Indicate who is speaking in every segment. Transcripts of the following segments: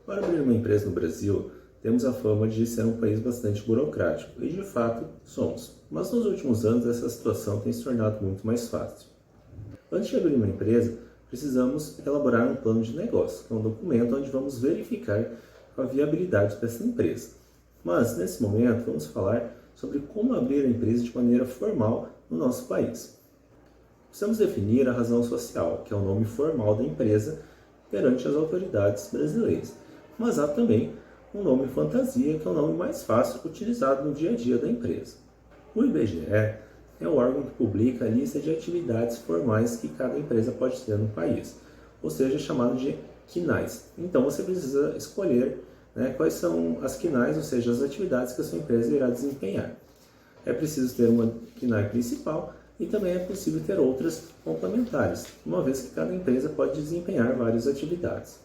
Speaker 1: Para abrir uma empresa no Brasil, temos a fama de ser um país bastante burocrático, e de fato somos. Mas nos últimos anos essa situação tem se tornado muito mais fácil. Antes de abrir uma empresa, precisamos elaborar um plano de negócio, que é um documento onde vamos verificar a viabilidade dessa empresa. Mas, nesse momento, vamos falar sobre como abrir a empresa de maneira formal no nosso país. Precisamos definir a razão social, que é o nome formal da empresa, perante as autoridades brasileiras. Mas há também um nome fantasia, que é o nome mais fácil utilizado no dia a dia da empresa. O IBGE é o órgão que publica a lista de atividades formais que cada empresa pode ter no país, ou seja, chamado de QNAIs. Então você precisa escolher quais são as QNAIs, ou seja, as atividades que a sua empresa irá desempenhar. É preciso ter uma QNAI principal e também é possível ter outras complementares, uma vez que cada empresa pode desempenhar várias atividades.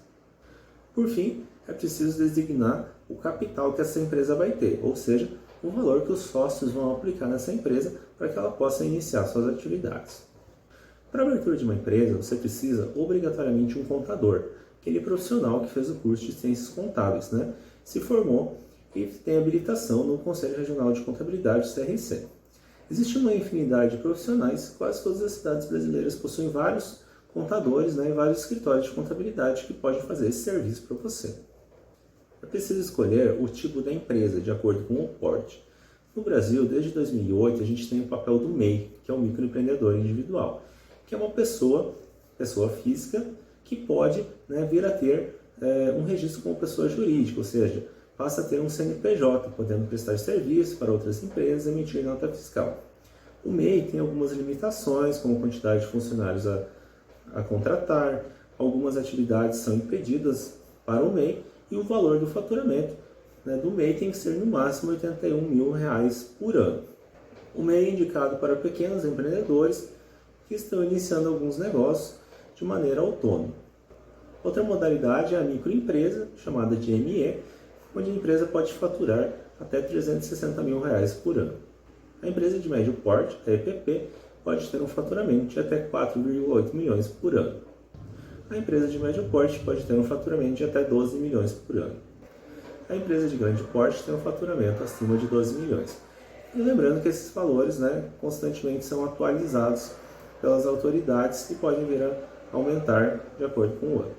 Speaker 1: Por fim, é preciso designar o capital que essa empresa vai ter, ou seja, o valor que os sócios vão aplicar nessa empresa para que ela possa iniciar suas atividades. Para a abertura de uma empresa, você precisa obrigatoriamente um contador, aquele profissional que fez o curso de Ciências Contábeis, se formou e tem habilitação no Conselho Regional de Contabilidade, CRC. Existe uma infinidade de profissionais, quase todas as cidades brasileiras possuem vários contadores e vários escritórios de contabilidade que podem fazer esse serviço para você. É preciso escolher o tipo da empresa, de acordo com o porte. No Brasil, desde 2008, a gente tem o papel do MEI, que é o microempreendedor individual, que é uma pessoa física, que pode vir a ter um registro como pessoa jurídica, ou seja, passa a ter um CNPJ, podendo prestar serviço para outras empresas e emitir nota fiscal. O MEI tem algumas limitações, como a quantidade de funcionários a contratar, algumas atividades são impedidas para o MEI e o valor do faturamento do MEI tem que ser no máximo R$ 81 mil por ano. O MEI é indicado para pequenos empreendedores que estão iniciando alguns negócios de maneira autônoma. Outra modalidade é a microempresa, chamada de ME, onde a empresa pode faturar até R$ 360 mil por ano. A empresa de médio porte, a EPP, pode ter um faturamento de até 4,8 milhões por ano. A empresa de médio porte pode ter um faturamento de até 12 milhões por ano. A empresa de grande porte tem um faturamento acima de 12 milhões. E lembrando que esses valores constantemente são atualizados pelas autoridades e podem vir a aumentar de acordo com o ano.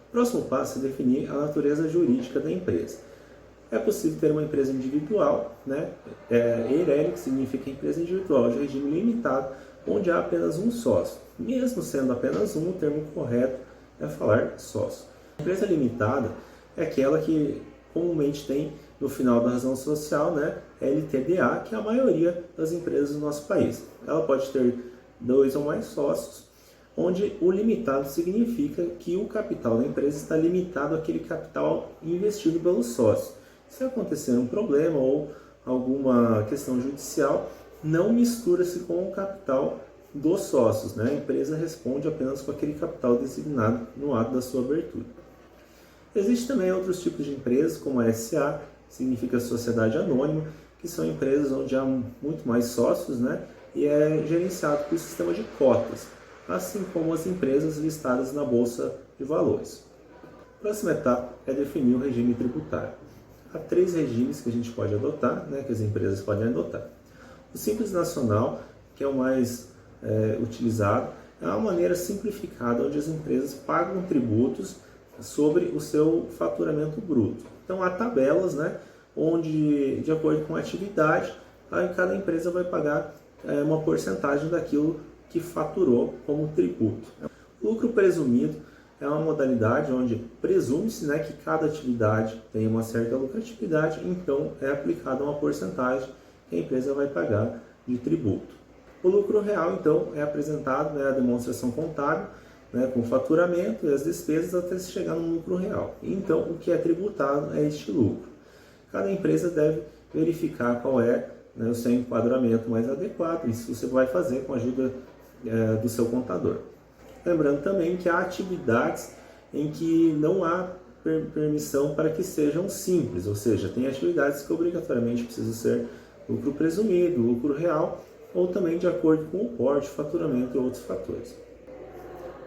Speaker 1: O próximo passo é definir a natureza jurídica da empresa. É possível ter uma empresa individual, EIRELI, que significa empresa individual de regime limitado, onde há apenas um sócio. Mesmo sendo apenas um, o termo correto é falar sócio. A empresa limitada é aquela que comumente tem no final da razão social, LTDA, que é a maioria das empresas do nosso país. Ela pode ter 2 ou mais sócios, onde o limitado significa que o capital da empresa está limitado àquele capital investido pelo sócio. Se acontecer um problema ou alguma questão judicial, não mistura-se com o capital dos sócios. A empresa responde apenas com aquele capital designado no ato da sua abertura. Existem também outros tipos de empresas, como a SA, que significa Sociedade Anônima, que são empresas onde há muito mais sócios e é gerenciado por sistema de cotas, assim como as empresas listadas na Bolsa de Valores. A próxima etapa é definir o regime tributário. Há 3 regimes que a gente pode adotar, que as empresas podem adotar. O Simples Nacional, que é o mais utilizado, é uma maneira simplificada onde as empresas pagam tributos sobre o seu faturamento bruto. Então há tabelas onde, de acordo com a atividade, cada empresa vai pagar uma porcentagem daquilo que faturou como tributo. O lucro presumido é uma modalidade onde presume-se que cada atividade tem uma certa lucratividade, então é aplicada uma porcentagem que a empresa vai pagar de tributo. O lucro real, então, é apresentado a demonstração contábil, com faturamento e as despesas até se chegar no lucro real. Então, o que é tributado é este lucro. Cada empresa deve verificar qual é o seu enquadramento mais adequado. Isso você vai fazer com a ajuda do seu contador. Lembrando também que há atividades em que não há permissão para que sejam simples, ou seja, tem atividades que obrigatoriamente precisam ser lucro presumido, lucro real, ou também de acordo com o porte, faturamento e outros fatores.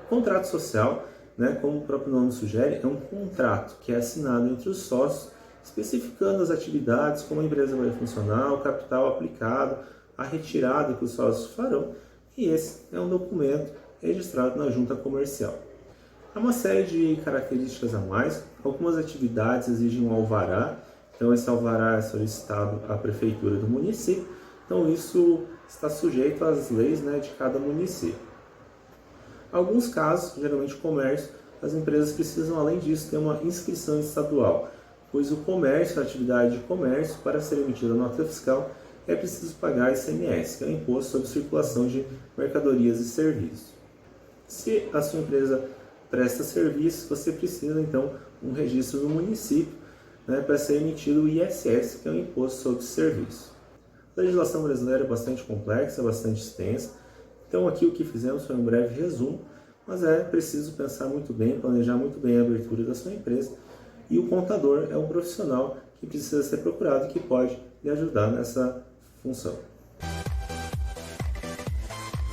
Speaker 1: O contrato social né, como o próprio nome sugere, é um contrato que é assinado entre os sócios, especificando as atividades, como a empresa vai funcionar, o capital aplicado, a retirada que os sócios farão, e esse é um documento registrado na junta comercial. Há uma série de características a mais, algumas atividades exigem um alvará, então esse alvará é solicitado à prefeitura do município, então isso está sujeito às leis, né, de cada município. Alguns casos, geralmente comércio, as empresas precisam, além disso, ter uma inscrição estadual, pois o comércio, a atividade de comércio, para ser emitida nota fiscal, é preciso pagar ICMS, que é o Imposto sobre Circulação de Mercadorias e Serviços. Se a sua empresa presta serviço, você precisa, então, um registro no município, né, para ser emitido o ISS, que é o Imposto sobre Serviço. A legislação brasileira é bastante complexa, bastante extensa, então aqui o que fizemos foi um breve resumo, mas é preciso pensar muito bem, planejar muito bem a abertura da sua empresa, e o contador é um profissional que precisa ser procurado e que pode lhe ajudar nessa função.